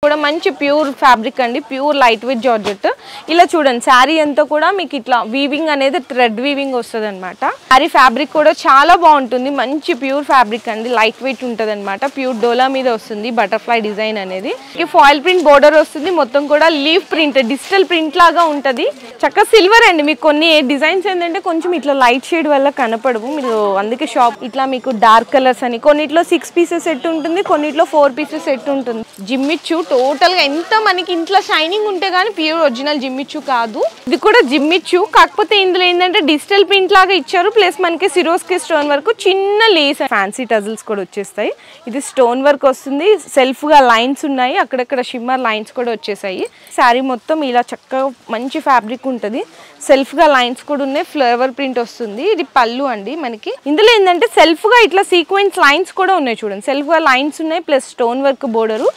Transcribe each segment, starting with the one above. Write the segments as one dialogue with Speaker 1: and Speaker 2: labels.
Speaker 1: కూడా మంచి pure fabric అండి, ప్యూర్ లైట్ వెయిట్ జార్జెట్. ఇలా చూడండి శారీ అంతా కూడా మీకు ఇట్లా వీవింగ్ అనేది థ్రెడ్ వీవింగ్ వస్తుంది అనమాట. శారీ ఫ్యాబ్రిక్ కూడా చాలా బాగుంటుంది, మంచి ప్యూర్ ఫ్యాబ్రిక్ అండి, లైట్ వెయిట్ ఉంటుంది అనమాట. ప్యూర్ డోలా మీద వస్తుంది బటర్ఫ్లై డిజైన్ అనేది. ఫాయిల్ ప్రింట్ బోర్డర్ వస్తుంది, మొత్తం కూడా లీఫ్ ప్రింట్ డిజిటల్ ప్రింట్ లాగా ఉంటుంది. చక్కగా సిల్వర్ అండి. మీకు కొన్ని డిజైన్స్ ఏంటంటే కొంచెం ఇట్లా లైట్ షేడ్ వల్ల కనపడవు మీరు, అందుకే షాప్ ఇట్లా మీకు డార్క్ కలర్స్ అని కొన్నిట్లో 6 పీసెస్ సెట్ ఉంటుంది, కొన్నిట్లో 4 పీసెస్ సెట్ ఉంటుంది. జిమ్మిచ్చు టోటల్ గా ఎంత మనకి ఇంట్లో షైనింగ్ ఉంటే గానీ ప్యూర్ ఒరిజినల్ జిమ్మిచ్చు కాదు. ఇది కూడా జిమ్మిచ్చు, కాకపోతే ఇందులో ఏంటంటే డిజిటల్ ప్రింట్ లాగా ఇచ్చారు. ప్లస్ మనకి సిరోస్కి స్టోన్ వర్క్, చిన్న లేస్, ఫ్యాన్సీ టజిల్స్ కూడా వచ్చేస్తాయి. ఇది స్టోన్ వర్క్ వస్తుంది, సెల్ఫ్ గా లైన్స్ ఉన్నాయి, అక్కడక్కడ షిమ్మర్ లైన్స్ కూడా వచ్చేసాయి. శారీ మొత్తం ఇలా చక్కగా మంచి ఫ్యాబ్రిక్ ఉంటుంది, సెల్ఫ్ గా లైన్స్ కూడా ఉన్నాయి, ఫ్లవర్ ప్రింట్ వస్తుంది. ఇది పళ్ళు అండి మనకి. ఇందులో ఏంటంటే సెల్ఫ్ గా ఇట్లా సీక్వెన్స్ లైన్స్ కూడా ఉన్నాయి చూడండి, సెల్ఫ్ గా లైన్స్ ఉన్నాయి plus stone work border.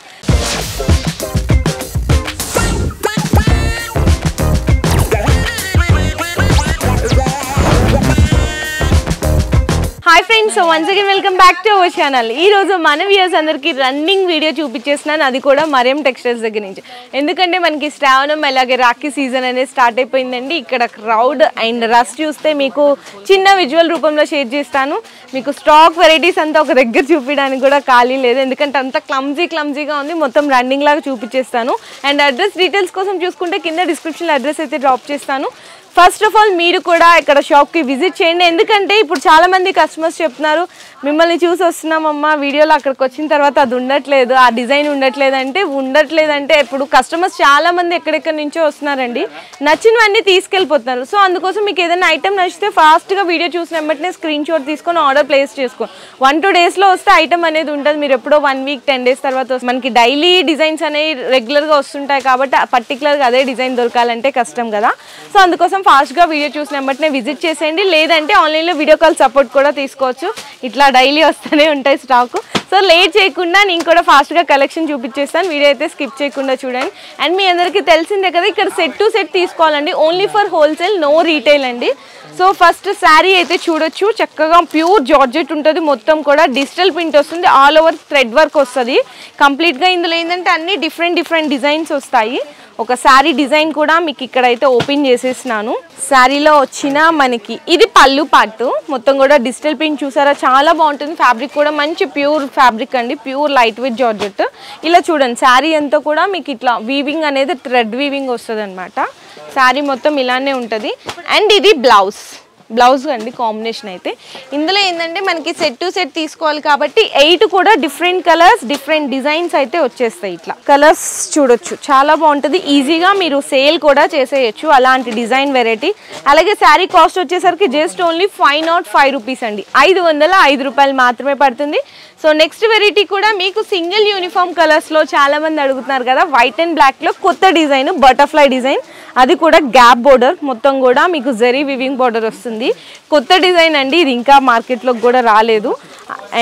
Speaker 1: Hi friends, so once again welcome back to our channel. ఈ రోజు మన వ్యూయర్స్ అందరికి రన్నింగ్ వీడియో చూపించేస్తున్నాను, అది కూడా మరియం టెక్స్టైల్స్ దగ్గర నుంచి. ఎందుకంటే మనకి శ్రావణం అలాగే రాఖీ సీజన్ అనేది స్టార్ట్ అయిపోయిందండి. ఇక్కడ క్రౌడ్ అండ్ రష్ చూస్తే మీకు చిన్న విజువల్ రూపంలో షేర్ చేస్తాను. మీకు స్టాక్ వెరైటీస్ అంతా ఒక దగ్గర చూపించడానికి కూడా ఖాళీ లేదు, ఎందుకంటే అంత క్లమ్జీగా ఉంది. మొత్తం రన్నింగ్ లాగా చూపించేస్తాను. అండ్ అడ్రస్ డీటెయిల్స్ కోసం చూసుకుంటే కింద డిస్క్రిప్షన్లో అడ్రస్ అయితే డ్రాప్ చేస్తాను. ఫస్ట్ ఆఫ్ ఆల్ మీరు కూడా ఇక్కడ షాప్కి విజిట్ చేయండి, ఎందుకంటే ఇప్పుడు చాలామంది కస్టమర్స్ చెప్తున్నారు మిమ్మల్ని చూసి వస్తున్నామమ్మా, వీడియోలో అక్కడికి వచ్చిన తర్వాత అది ఉండట్లేదు, ఆ డిజైన్ ఉండట్లేదంటే ఇప్పుడు కస్టమర్స్ చాలామంది ఎక్కడెక్కడి నుంచో వస్తున్నారండి, నచ్చినవన్నీ తీసుకెళ్ళిపోతున్నారు. సో అందుకోసం మీకు ఏదైనా ఐటమ్ నచ్చితే ఫాస్ట్గా వీడియో చూసిన వెంటనే స్క్రీన్ షాట్ తీసుకొని ఆర్డర్ ప్లేస్ చేసుకోండి. 1-2 డేస్లో వస్తే ఐటమ్ అనేది ఉంటుంది. మీరు ఎప్పుడో 1 వీక్ 10 డేస్ తర్వాత మనకి డైలీ డిజైన్స్ అనేవి రెగ్యులర్గా వస్తుంటాయి కాబట్టి పర్టికులర్గా అదే డిజైన్ దొరకాలంటే కష్టం కదా. సో అందుకోసం ఫాస్ట్గా వీడియో చూసిన వెంటనే విజిట్ చేసేయండి, లేదంటే ఆన్లైన్లో వీడియో కాల్ సపోర్ట్ కూడా తీసుకోవచ్చు. ఇట్లా డైలీ వస్తూనే ఉంటాయి స్టాకు. సో లేట్ చేయకుండా నేను కూడా ఫాస్ట్గా కలెక్షన్ చూపించేస్తాను, వీడియో అయితే స్కిప్ చేయకుండా చూడండి. అండ్ మీ అందరికీ తెలిసిందే కదా, ఇక్కడ సెట్ టు సెట్ తీసుకోవాలండి, only for wholesale, no retail అండి. సో ఫస్ట్ శారీ అయితే చూడొచ్చు, చక్కగా ప్యూర్ జార్జెట్ ఉంటుంది, మొత్తం కూడా డిజిటల్ ప్రింట్ వస్తుంది, ఆల్ ఓవర్ థ్రెడ్ వర్క్ వస్తుంది కంప్లీట్గా. ఇందులో ఏంటంటే అన్ని డిఫరెంట్ డిజైన్స్ వస్తాయి. ఒక శారీ డిజైన్ కూడా మీకు ఇక్కడైతే ఓపెన్ చేసేసినాను. శారీలో వచ్చిన మనకి ఇది పళ్ళు పార్ట్, మొత్తం కూడా డిజిటల్ ప్రింట్ చూసారా, చాలా బాగుంటుంది. ఫ్యాబ్రిక్ కూడా మంచి ప్యూర్ ఫ్యాబ్రిక్ అండి, ప్యూర్ లైట్ వెయిట్ జార్జెట్. ఇలా చూడండి శారీ అంతా కూడా మీకు ఇట్లా వీవింగ్ అనేది థ్రెడ్ వీవింగ్ వస్తుంది అనమాట. శారీ మొత్తం ఇలానే ఉంటుంది. అండ్ ఇది బ్లౌజ్ అండి కాంబినేషన్ అయితే. ఇందులో ఏంటంటే మనకి సెట్ టు సెట్ తీసుకోవాలి కాబట్టి 8 కూడా డిఫరెంట్ కలర్స్, డిఫరెంట్ డిజైన్స్ అయితే వచ్చేస్తాయి. ఇట్లా కలర్స్ చూడొచ్చు, చాలా బాగుంటుంది, ఈజీగా మీరు సేల్ కూడా చేసేయచ్చు అలాంటి డిజైన్ వెరైటీ. అలాగే శారీ కాస్ట్ వచ్చేసరికి జస్ట్ ఓన్లీ 505 రూపీస్ అండి, 505 రూపాయలు మాత్రమే పడుతుంది. సో నెక్స్ట్ వెరైటీ కూడా మీకు సింగిల్ యూనిఫామ్ కలర్స్లో చాలామంది అడుగుతున్నారు కదా, వైట్ అండ్ బ్లాక్లో కొత్త డిజైన్, బటర్ఫ్లై డిజైన్, అది కూడా గ్యాప్ బోర్డర్, మొత్తం కూడా మీకు జరీ వివింగ్ బోర్డర్ వస్తుంది. కొత్త డిజైన్ అండి, ఇది ఇంకా మార్కెట్లోకి కూడా రాలేదు.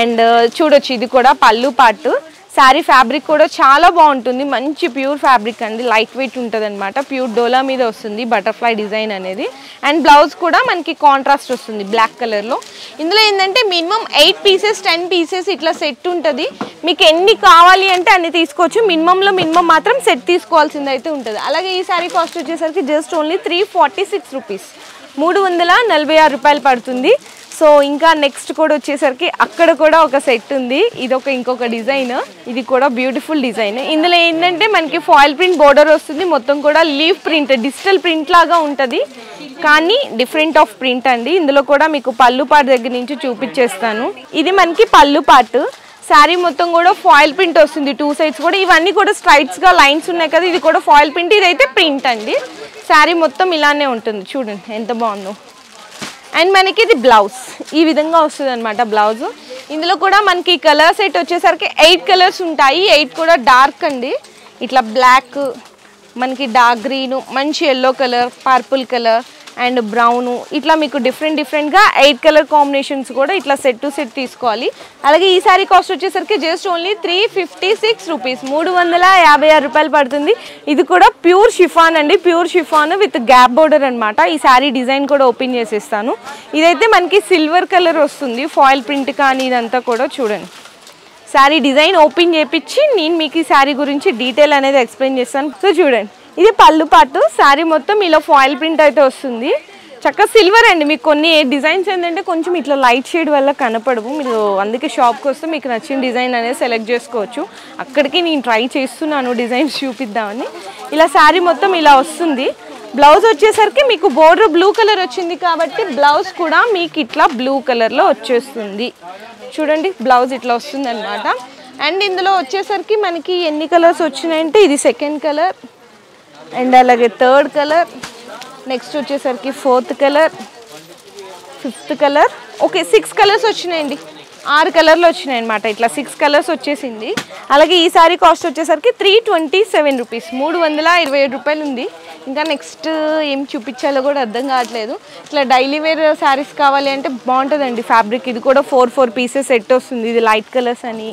Speaker 1: అండ్ చూడొచ్చు ఇది కూడా పళ్ళు పార్ట్. శారీ ఫ్యాబ్రిక్ కూడా చాలా బాగుంటుంది, మంచి ప్యూర్ ఫ్యాబ్రిక్ అండి, లైట్ వెయిట్ ఉంటుంది అనమాట. ప్యూర్ డోలా మీద వస్తుంది బటర్ఫ్లై డిజైన్ అనేది. అండ్ బ్లౌజ్ కూడా మనకి కాంట్రాస్ట్ వస్తుంది బ్లాక్ కలర్లో. ఇందులో ఏంటంటే మినిమం 8 పీసెస్ 10 పీసెస్ ఇట్లా సెట్ ఉంటుంది. మీకు ఎన్ని కావాలి అంటే అన్ని తీసుకోవచ్చు, మినిమం మాత్రం సెట్ తీసుకోవాల్సింది అయితే ఉంటుంది. అలాగే ఈ శారీ కాస్ట్ వచ్చేసరికి జస్ట్ ఓన్లీ 346 రూపీస్, 346 రూపాయలు పడుతుంది. సో ఇంకా నెక్స్ట్ కూడా వచ్చేసరికి అక్కడ కూడా ఒక సెట్ ఉంది, ఇంకొక డిజైన్, ఇది కూడా బ్యూటిఫుల్ డిజైన్. ఇందులో ఏంటంటే మనకి ఫాయిల్ ప్రింట్ బోర్డర్ వస్తుంది, మొత్తం కూడా లీఫ్ ప్రింట్ డిజిటల్ ప్రింట్ లాగా ఉంటుంది, కానీ డిఫరెంట్ ఆఫ్ ప్రింట్ అండి. ఇందులో కూడా మీకు పళ్ళు పార్ట్ దగ్గర నుంచి చూపించేస్తాను. ఇది మనకి పళ్ళు పార్ట్. శారీ మొత్తం కూడా ఫాయిల్ ప్రింట్ వస్తుంది, 2 సైడ్స్ కూడా. ఇవన్నీ కూడా స్ట్రైట్స్గా లైన్స్ ఉన్నాయి కదా, ఇది కూడా ఫాయిల్ ప్రింట్, ఇదైతే ప్రింట్ అండి. శారీ మొత్తం ఇలానే ఉంటుంది, చూడండి ఎంత బాగుందో. అండ్ మనకి ఇది బ్లౌజ్ ఈ విధంగా వస్తుంది అనమాట బ్లౌజ్. ఇందులో కూడా మనకి కలర్ సెట్ వచ్చేసరికి 8 కలర్స్ ఉంటాయి, 8 కూడా డార్క్ అండి. ఇట్లా బ్లాక్, మనకి డార్క్ గ్రీన్, మంచి yellow colour, purple colour and brown, ఇట్లా మీకు డిఫరెంట్గా 8 కలర్ కాంబినేషన్స్ కూడా ఇట్లా సెట్ టు సెట్ తీసుకోవాలి. అలాగే ఈ సారీ కాస్ట్ వచ్చేసరికి జస్ట్ ఓన్లీ 356 రూపీస్, 356 రూపాయలు పడుతుంది. ఇది కూడా ప్యూర్ షిఫాన్ అండి, pure chiffon with gap border అనమాట. ఈ సారీ డిజైన్ కూడా ఓపెన్ చేసేస్తాను. ఇదైతే మనకి సిల్వర్ కలర్ వస్తుంది, ఫాయిల్ ప్రింట్ కానీ ఇదంతా కూడా చూడండి శారీ డిజైన్ ఓపెన్ చేయించి నేను మీకు ఈ శారీ గురించి డీటెయిల్ అనేది ఎక్స్ప్లెయిన్ చేస్తాను. సో చూడండి, ఇది పళ్ళు పాటు. శారీ మొత్తం ఇలా ఫాయిల్ ప్రింట్ అయితే వస్తుంది. చక్కగా సిల్వర్ అండి. మీకు కొన్ని డిజైన్స్ ఏంటంటే కొంచెం ఇట్లా లైట్ షేడ్ వల్ల కనపడవు. మీరు అందుకే షాప్కి వస్తే మీకు నచ్చిన డిజైన్ అనేది సెలెక్ట్ చేసుకోవచ్చు. అక్కడికి నేను ట్రై చేస్తున్నాను డిజైన్స్ చూపిద్దామని. ఇలా శారీ మొత్తం ఇలా వస్తుంది. బ్లౌజ్ వచ్చేసరికి మీకు బోర్డర్ బ్లూ కలర్ వచ్చింది కాబట్టి బ్లౌజ్ కూడా మీకు ఇట్లా బ్లూ కలర్లో వచ్చేస్తుంది. చూడండి, బ్లౌజ్ ఇట్లా వస్తుంది అనమాట. అండ్ ఇందులో వచ్చేసరికి మనకి ఎన్ని కలర్స్ వచ్చినాయంటే ఇది సెకండ్ కలర్ అండ్ అలాగే థర్డ్ కలర్, నెక్స్ట్ వచ్చేసరికి fourth colour, fifth colour, okay 6 colours వచ్చినాయండి. 6 కలర్లు వచ్చినాయి అనమాట. ఇట్లా 6 కలర్స్ వచ్చేసింది. అలాగే ఈ సారీ కాస్ట్ వచ్చేసరికి 327 రూపీస్, 327 రూపాయలు ఉంది. ఇంకా నెక్స్ట్ ఏం చూపించాలో కూడా అర్థం కావట్లేదు. ఇట్లా డైలీ వేర్ శారీస్ కావాలి అంటే బాగుంటుందండి ఫ్యాబ్రిక్. ఇది కూడా 4 పీసెస్ సెట్ వస్తుంది. ఇది లైట్ కలర్స్ అని,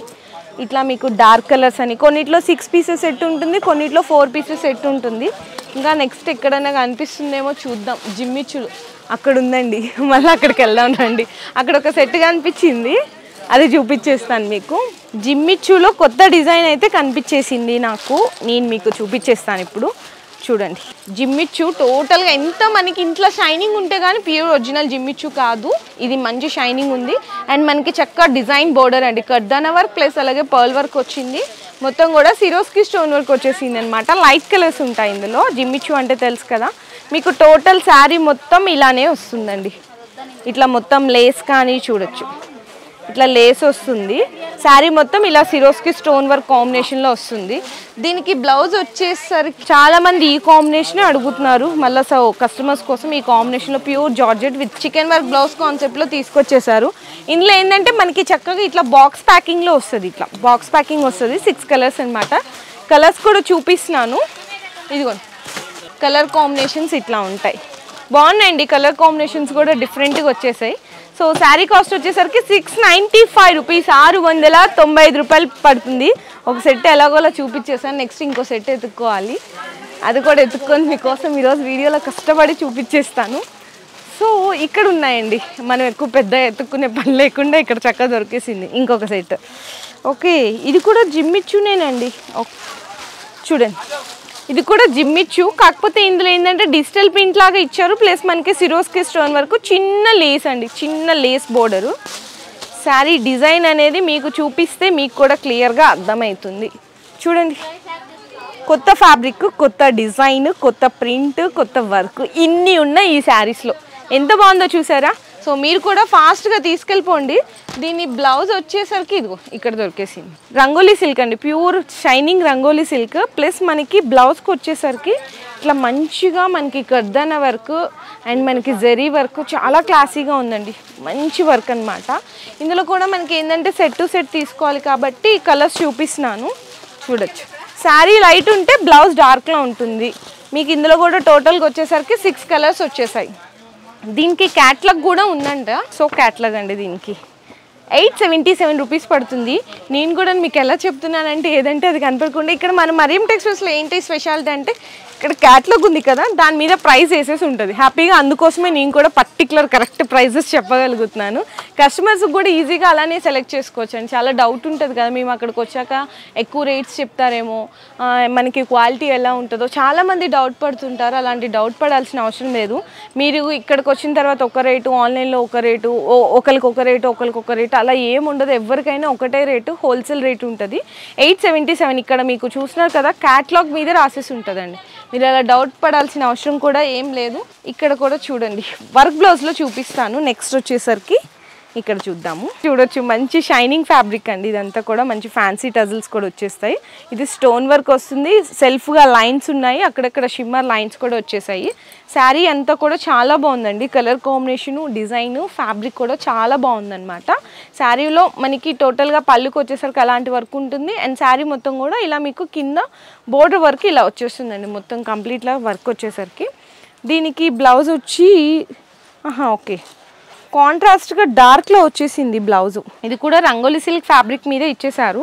Speaker 1: ఇట్లా మీకు డార్క్ కలర్స్ అని, కొన్నిట్లో 6 పీసెస్ సెట్ ఉంటుంది, కొన్నిట్లో 4 పీసెస్ సెట్ ఉంటుంది. ఇంకా నెక్స్ట్ ఎక్కడైనా కనిపిస్తుందేమో చూద్దాం. జిమ్మిచ్చులు అక్కడ ఉందండి, మళ్ళీ అక్కడికి వెళ్దాం రండి. అక్కడ ఒక సెట్ కనిపించింది, అది చూపించేస్తాను మీకు. జిమ్మిచ్చులో కొత్త డిజైన్ అయితే కనిపించేసింది నాకు, నేను మీకు చూపించేస్తాను ఇప్పుడు. చూడండి, జిమ్మిచ్చు టోటల్గా ఎంత మనకి ఇంట్లో షైనింగ్ ఉంటే కానీ ప్యూర్ ఒరిజినల్ జిమ్మిచ్చు కాదు. ఇది మంచి షైనింగ్ ఉంది. అండ్ మనకి చక్కగా డిజైన్ బోర్డర్ అండి, కర్దానా వర్క్ ప్లస్ అలాగే పర్ల్ వర్క్ వచ్చింది. మొత్తం కూడా సిరోస్కి స్టోన్ వర్క్ వచ్చేసింది అనమాట. లైట్ కలర్స్ ఉంటాయి ఇందులో. జిమ్మిచ్చు అంటే తెలుసు కదా మీకు. టోటల్ శారీ మొత్తం ఇలానే వస్తుందండి. ఇట్లా మొత్తం లేస్ కానీ చూడొచ్చు, ఇట్లా లేస్ వస్తుంది. శారీ మొత్తం ఇలా సిరోస్కి స్టోన్ వర్క్ కాంబినేషన్లో వస్తుంది. దీనికి బ్లౌజ్ వచ్చేసరికి చాలామంది ఈ కాంబినేషన్ అడుగుతున్నారు. మళ్ళీ కస్టమర్స్ కోసం ఈ కాంబినేషన్లో pure georgette with chicken work blouse కాన్సెప్ట్లో తీసుకొచ్చేసారు. ఇందులో ఏంటంటే మనకి చక్కగా ఇట్లా బాక్స్ ప్యాకింగ్లో వస్తుంది. ఇట్లా బాక్స్ ప్యాకింగ్ వస్తుంది. 6 కలర్స్ అనమాట. కలర్స్ కూడా చూపిస్తున్నాను. ఇదిగో కలర్ కాంబినేషన్స్ ఇట్లా ఉంటాయి. బాగున్నాయండి కలర్ కాంబినేషన్స్ కూడా డిఫరెంట్గా వచ్చేసాయి. సో శారీ కాస్ట్ వచ్చేసరికి 695 రూపీస్, 695 రూపాయలు పడుతుంది. ఒక సెట్ ఎలాగోలా చూపించేసాను. నెక్స్ట్ ఇంకో సెట్ ఎత్తుక్కోవాలి. అది కూడా ఎత్తుక్కొని మీకోసం ఈరోజు వీడియోలో కష్టపడి చూపించేస్తాను. సో ఇక్కడ ఉన్నాయండి, మనం ఎక్కువ పెద్ద ఎత్తుక్కునే పని లేకుండా ఇక్కడ చక్కగా దొరికేసింది ఇంకొక సెట్. ఓకే, ఇది కూడా జిమ్మిచ్చునేనండి. చూడండి, ఇది కూడా జిమ్మిచ్చు. కాకపోతే ఇందులో ఏంటంటే డిజిటల్ ప్రింట్ లాగా ఇచ్చారు. ప్లస్ మనకి సిరోస్కి స్టోన్ వరకు చిన్న లేస్ అండి, చిన్న లేస్ బోర్డరు. శారీ డిజైన్ అనేది మీకు చూపిస్తే మీకు కూడా క్లియర్గా అర్థమవుతుంది. చూడండి, కొత్త ఫ్యాబ్రిక్, కొత్త డిజైన్, కొత్త ప్రింట్, కొత్త వర్క్ ఇన్ని ఉన్నాయి ఈ శారీస్లో. ఎంత బాగుందో చూసారా? సో మీరు కూడా ఫాస్ట్గా తీసుకెళ్ళిపోండి. దీని బ్లౌజ్ వచ్చేసరికి ఇదిగో ఇక్కడ దొరికేసింది. రంగోలీ సిల్క్ అండి, pure shining rangoli silk. Plus మనకి బ్లౌజ్కి వచ్చేసరికి ఇట్లా మంచిగా మనకి కర్దానా వర్క్ అండ్ మనకి జరీ వర్క్ చాలా క్లాసీగా ఉందండి. మంచి వర్క్ అనమాట. ఇందులో కూడా మనకి ఏంటంటే సెట్ టు సెట్ తీసుకోవాలి కాబట్టి కలర్స్ చూపిస్తున్నాను. చూడొచ్చు, శారీ లైట్ ఉంటే బ్లౌజ్ డార్క్లో ఉంటుంది. మీకు ఇందులో కూడా టోటల్గా వచ్చేసరికి 6 కలర్స్ వచ్చేసాయి. దీనికి క్యాట్లాగ్ కూడా ఉందంట. సో క్యాట్లాగ్ అండి, దీనికి 877 రూపీస్ పడుతుంది. నేను కూడా మీకు ఎలా చెప్తున్నానంటే ఏదంటే అది కనపడకుండా. ఇక్కడ మన మరియం టెక్స్టైల్స్లో ఏంటి స్పెషాలిటీ అంటే ఇక్కడ క్యాట్లాగ్ ఉంది కదా, దాని మీద ప్రైస్ వేసేసి ఉంటుంది హ్యాపీగా. అందుకోసమే నేను కూడా పర్టికులర్ కరెక్ట్ ప్రైజెస్ చెప్పగలుగుతున్నాను. కస్టమర్స్కి కూడా ఈజీగా అలానే సెలెక్ట్ చేసుకోవచ్చు అండి. చాలా డౌట్ ఉంటుంది కదా, మేము అక్కడికి వచ్చాక ఎక్కువ రేట్స్ చెప్తారేమో, మనకి క్వాలిటీ ఎలా ఉంటుందో చాలామంది డౌట్ పడుతుంటారు. అలాంటి డౌట్ పడాల్సిన అవసరం లేదు. మీరు ఇక్కడికి వచ్చిన తర్వాత ఒక రేటు, ఆన్లైన్లో ఒక రేటు, ఒకరికి ఒక రేటు, ఒకరికి ఒక రేటు అలా ఏముండదు. ఎవరికైనా ఒకటే రేటు, హోల్సేల్ రేటు ఉంటుంది. 877 ఇక్కడ మీకు చూస్తున్నారు కదా, క్యాట్లాగ్ మీద రాసేసి ఉంటుందండి. మీరు అలా డౌట్ పడాల్సిన అవసరం కూడా ఏం లేదు. ఇక్కడ కూడా చూడండి, వర్క్ బ్లౌజ్లో చూపిస్తాను. నెక్స్ట్ వచ్చేసరికి ఇక్కడ చూద్దాము. చూడొచ్చు, మంచి షైనింగ్ ఫ్యాబ్రిక్ అండి. ఇదంతా కూడా మంచి ఫ్యాన్సీ టజిల్స్ కూడా వచ్చేస్తాయి. ఇది స్టోన్ వర్క్ వస్తుంది. సెల్ఫ్గా లైన్స్ ఉన్నాయి, అక్కడక్కడ షిమ్మర్ లైన్స్ కూడా వచ్చేసాయి. శారీ అంతా కూడా చాలా బాగుందండి. కలర్ కాంబినేషను, డిజైను, ఫ్యాబ్రిక్ కూడా చాలా బాగుందన్నమాట. శారీలో మనకి టోటల్గా పళ్ళుకి వచ్చేసరికి అలాంటి వర్క్ ఉంటుంది. అండ్ శారీ మొత్తం కూడా ఇలా మీకు కింద బోర్డర్ వర్క్ ఇలా వచ్చేస్తుందండి. మొత్తం కంప్లీట్గా వర్క్ వచ్చేసరికి దీనికి బ్లౌజ్ వచ్చి ఓకే కాంట్రాస్ట్గా డార్క్లో వచ్చేసింది బ్లౌజు. ఇది కూడా రంగోలీ సిల్క్ ఫ్యాబ్రిక్ మీద ఇచ్చేసారు.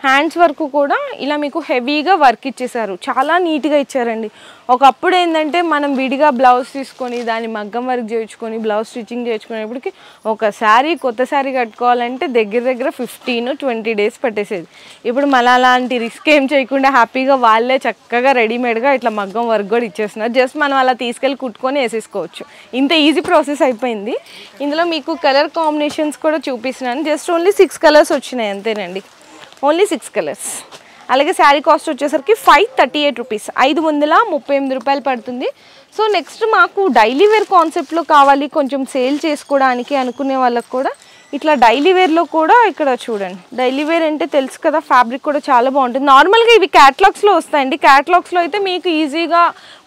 Speaker 1: హ్యాండ్స్ వర్క్ కూడా ఇలా మీకు హెవీగా వర్క్ ఇచ్చేసారు, చాలా నీట్గా ఇచ్చారండి. ఒకప్పుడు ఏంటంటే మనం విడిగా బ్లౌజ్ తీసుకొని దాన్ని మగ్గం వర్క్ చేయించుకొని బ్లౌజ్ స్టిచ్చింగ్ చేయించుకునేప్పటికి ఒక శారీ కొత్త శారీ కట్టుకోవాలంటే దగ్గర 15-20 డేస్ పట్టేసేది. ఇప్పుడు మళ్ళీ అలాంటి రిస్క్ ఏం చేయకుండా హ్యాపీగా వాళ్ళే చక్కగా రెడీమేడ్గా ఇట్లా మగ్గం వర్క్ కూడా ఇచ్చేస్తున్నారు. జస్ట్ మనం అలా తీసుకెళ్ళి కుట్టుకొని వేసేసుకోవచ్చు. ఇంత ఈజీ ప్రాసెస్ అయిపోయింది. ఇందులో మీకు కలర్ కాంబినేషన్స్ కూడా చూపిస్తున్నాను. జస్ట్ ఓన్లీ 6 కలర్స్ వచ్చినాయి అంతేనండి, ఓన్లీ 6 కలర్స్. అలాగే శారీ కాస్ట్ వచ్చేసరికి 538 రూపీస్, 538 రూపాయలు పడుతుంది. సో నెక్స్ట్ మాకు డైలీ వేర్ కాన్సెప్ట్లో కావాలి, కొంచెం సేల్ చేసుకోవడానికి అనుకునే వాళ్ళకి కూడా ఇట్లా డైలీ వేర్లో కూడా ఇక్కడ చూడండి. డైలీ వేర్ అంటే తెలుసు కదా, ఫ్యాబ్రిక్ కూడా చాలా బాగుంటుంది. నార్మల్గా ఇవి క్యాటలాగ్స్లో వస్తాయండి. క్యాటలాగ్స్లో అయితే మీకు ఈజీగా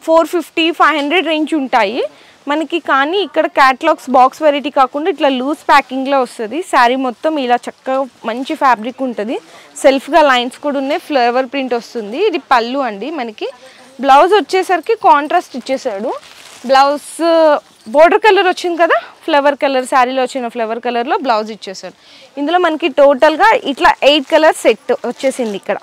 Speaker 1: 450-500 రేంజ్ ఉంటాయి మనకి. కానీ ఇక్కడ క్యాటలాగ్స్ బాక్స్ వెరైటీ కాకుండా ఇట్లా లూజ్ ప్యాకింగ్లో వస్తుంది. శారీ మొత్తం ఇలా చక్కగా మంచి ఫ్యాబ్రిక్ ఉంటుంది. సెల్ఫ్గా లైన్స్ కూడా ఉన్నాయి, ఫ్లవర్ ప్రింట్ వస్తుంది. ఇది పళ్ళు అండి మనకి. బ్లౌజ్ వచ్చేసరికి కాంట్రాస్ట్ ఇచ్చేసాడు. బ్లౌజ్ బోర్డర్ కలర్ వచ్చింది కదా, ఫ్లవర్ కలర్, శారీలో వచ్చిన ఫ్లవర్ కలర్లో బ్లౌజ్ ఇచ్చేసాడు. ఇందులో మనకి టోటల్గా ఇట్లా 8 కలర్ సెట్ వచ్చేసింది. ఇక్కడ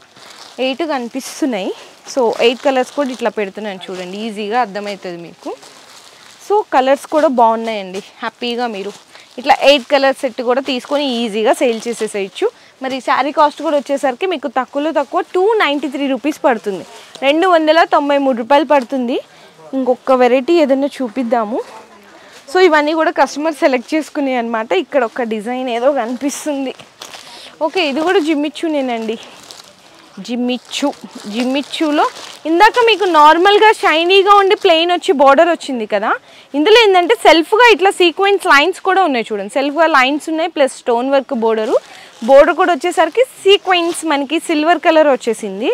Speaker 1: 8 కనిపిస్తున్నాయి. సో 8 కలర్స్ కూడా ఇట్లా పెడుతున్నాను చూడండి, ఈజీగా అర్థమవుతుంది మీకు. సో కలర్స్ కూడా బాగున్నాయండి. హ్యాపీగా మీరు ఇట్లా 8 కలర్ సెట్ కూడా తీసుకొని ఈజీగా సేల్ చేసేసేయచ్చు. మరి శారీ కాస్ట్ కూడా వచ్చేసరికి మీకు తక్కువలో తక్కువ 293 రూపీస్ పడుతుంది, 293 రూపాయలు పడుతుంది. ఇంకొక వెరైటీ ఏదైనా చూపిద్దాము. సో ఇవన్నీ కూడా కస్టమర్ సెలెక్ట్ చేసుకున్నాయి అనమాట. ఇక్కడ ఒక డిజైన్ ఏదో కనిపిస్తుంది. ఓకే, ఇది కూడా జిమ్మిచ్చునేనండి. జిమ్మిచ్చులో ఇందాక మీకు నార్మల్గా షైనీగా ఉండి ప్లెయిన్ వచ్చి బార్డర్ వచ్చింది కదా, ఇందులో ఏంటంటే సెల్ఫ్గా ఇట్లా సీక్వెన్స్ లైన్స్ కూడా ఉన్నాయి చూడండి. సెల్ఫ్గా లైన్స్ ఉన్నాయి ప్లస్ స్టోన్ వర్క్ బోర్డర్ కూడా వచ్చేసరికి సీక్వెన్స్ మనకి సిల్వర్ కలర్ వచ్చేసింది.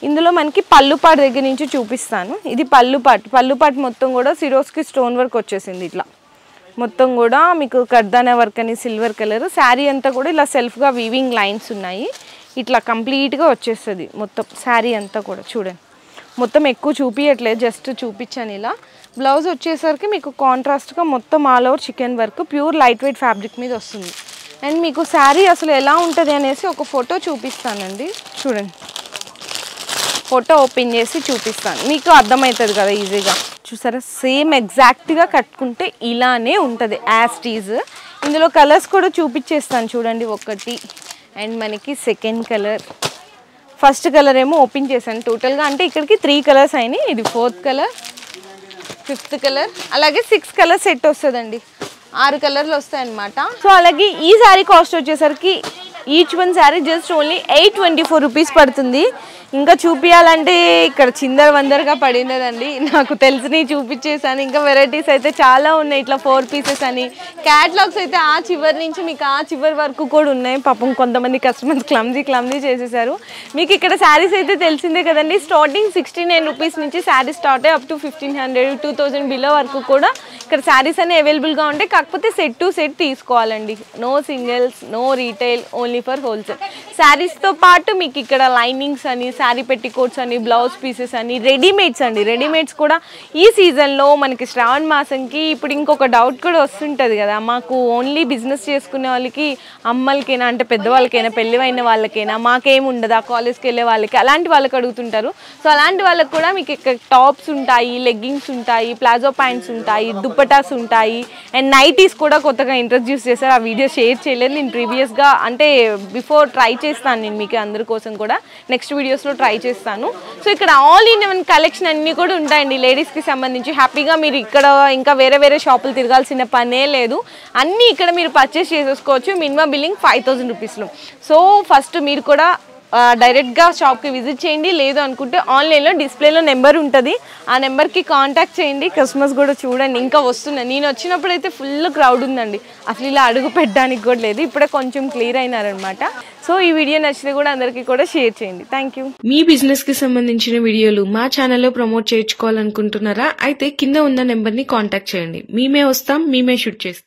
Speaker 1: ఇందులో మనకి పళ్ళు పాటు దగ్గర నుంచి చూపిస్తాను. ఇది పళ్ళు పాటు మొత్తం కూడా సిరోస్కి స్టోన్ వర్క్ వచ్చేసింది. ఇట్లా మొత్తం కూడా మీకు కర్దానా వర్క్ అని సిల్వర్ కలర్. శారీ అంతా కూడా ఇలా సెల్ఫ్గా వీవింగ్ లైన్స్ ఉన్నాయి. ఇట్లా కంప్లీట్గా వచ్చేస్తుంది మొత్తం శారీ అంతా కూడా చూడండి. మొత్తం ఎక్కువ చూపించట్లేదు, జస్ట్ చూపించాను ఇలా. బ్లౌజ్ వచ్చేసరికి మీకు కాంట్రాస్ట్గా మొత్తం all over chicken work pure light weight fabric మీద వస్తుంది. అండ్ మీకు శారీ అసలు ఎలా ఉంటుంది అనేసి ఒక ఫోటో చూపిస్తానండి. చూడండి, ఫోటో ఓపెన్ చేసి చూపిస్తాను, మీకు అర్థమవుతుంది కదా ఈజీగా. చూసారా, సేమ్ ఎగ్జాక్ట్గా కట్టుకుంటే ఇలానే ఉంటుంది యాజ్ టీజ్. ఇందులో కలర్స్ కూడా చూపించేస్తాను చూడండి. ఒకటి అండ్ మనకి సెకండ్ కలర్, ఫస్ట్ కలర్ ఏమో ఓపెన్ చేశాను టోటల్గా. అంటే ఇక్కడికి 3 కలర్స్ అయినాయి. ఇది 4th కలర్, 5th కలర్, అలాగే 6 కలర్ సెట్ వస్తుందండి. 6 కలర్లు వస్తాయన్నమాట. సో అలాగే ఈ శారీ కాస్ట్ వచ్చేసరికి each one sari just only 824 rupees పడుతుంది. ఇంకా చూపించాలంటే ఇక్కడ చిందర వందరగా పడినదండి. నాకు తెలిసినవి చూపించేసాను. ఇంకా వెరైటీస్ అయితే చాలా ఉన్నాయి. ఇట్లా 4 పీసెస్ అని క్యాటలాగ్స్ అయితే ఆ చివరి నుంచి మీకు ఆ చివరి వరకు కూడా ఉన్నాయి. పాపం కొంతమంది కస్టమర్స్ క్లమ్జీ చేసేసారు. మీకు ఇక్కడ శారీస్ అయితే తెలిసిందే కదండి. స్టార్టింగ్ 69 రూపీస్ నుంచి శారీ స్టార్ట్ అయ్యి అప్ టు 1500, 2000 బిలో వరకు కూడా ఇక్కడ శారీస్ అన్ని అవైలబుల్గా ఉంటాయి. కాకపోతే సెట్ టు సెట్ తీసుకోవాలండి. No singles, no retail, only for wholesale. శారీస్తో పాటు మీకు ఇక్కడ లైనింగ్స్ అని, శారీ పెట్టికోట్స్ అని, బ్లౌజ్ పీసెస్ అని, రెడీమేడ్స్ అండి. రెడీమేడ్స్ కూడా ఈ సీజన్లో మనకి శ్రావణ మాసంకి ఇప్పుడు ఇంకొక డౌట్ కూడా వస్తుంటుంది కదా, మాకు ఓన్లీ బిజినెస్ చేసుకునే వాళ్ళకి, అమ్మలకైనా అంటే పెద్దవాళ్ళకైనా, పెళ్ళివైన వాళ్ళకైనా, మాకేమి ఉండదా కాలేజ్కి వెళ్ళే వాళ్ళకి, అలాంటి వాళ్ళకి అడుగుతుంటారు. సో అలాంటి వాళ్ళకి కూడా మీకు ఇక్కడ టాప్స్ ఉంటాయి, లెగ్గింగ్స్ ఉంటాయి, ప్లాజో ప్యాంట్స్ ఉంటాయి, దుప్పటాస్ ఉంటాయి, అండ్ నైటీస్ కూడా కొత్తగా ఇంట్రడ్యూస్ చేశారు. ఆ వీడియో షేర్ చేయలేదు నేను ప్రీవియస్గా, అంటే బిఫోర్ ట్రై చేస్తాను నేను మీకు అందరి కోసం కూడా, నెక్స్ట్ వీడియోస్లో ట్రై చేస్తాను. సో ఇక్కడ ఆల్ ఇన్ వన్ కలెక్షన్ అన్నీ కూడా ఉంటాయండి లేడీస్కి సంబంధించి. హ్యాపీగా మీరు ఇక్కడ ఇంకా వేరే షాపులు తిరగాల్సిన పనే లేదు. అన్నీ ఇక్కడ మీరు పర్చేస్ చేసేసుకోవచ్చు. మినిమం బిల్లింగ్ 5000 రూపీస్లో. సో ఫస్ట్ మీరు కూడా డైరెక్ట్గా షాప్కి విజిట్ చేయండి. లేదు అనుకుంటే ఆన్లైన్లో డిస్ప్లేలో నెంబర్ ఉంటుంది, ఆ నెంబర్కి కాంటాక్ట్ చేయండి. కస్టమర్స్ కూడా చూడండి ఇంకా వస్తున్నాయి. నేను వచ్చినప్పుడు అయితే ఫుల్ క్రౌడ్ ఉందండి, అసలు ఇలా అడుగు పెట్టడానికి కూడా లేదు. ఇప్పుడే కొంచెం క్లియర్ అయినారనమాట. సో ఈ వీడియో నచ్చితే కూడా అందరికీ కూడా షేర్ చేయండి. Thank you. మీ బిజినెస్కి సంబంధించిన వీడియోలు మా ఛానల్లో ప్రమోట్ చేయించుకోవాలనుకుంటున్నారా? అయితే కింద ఉన్న నెంబర్ని కాంటాక్ట్ చేయండి. మేమే వస్తాం, మేమే షూట్ చేస్తాం.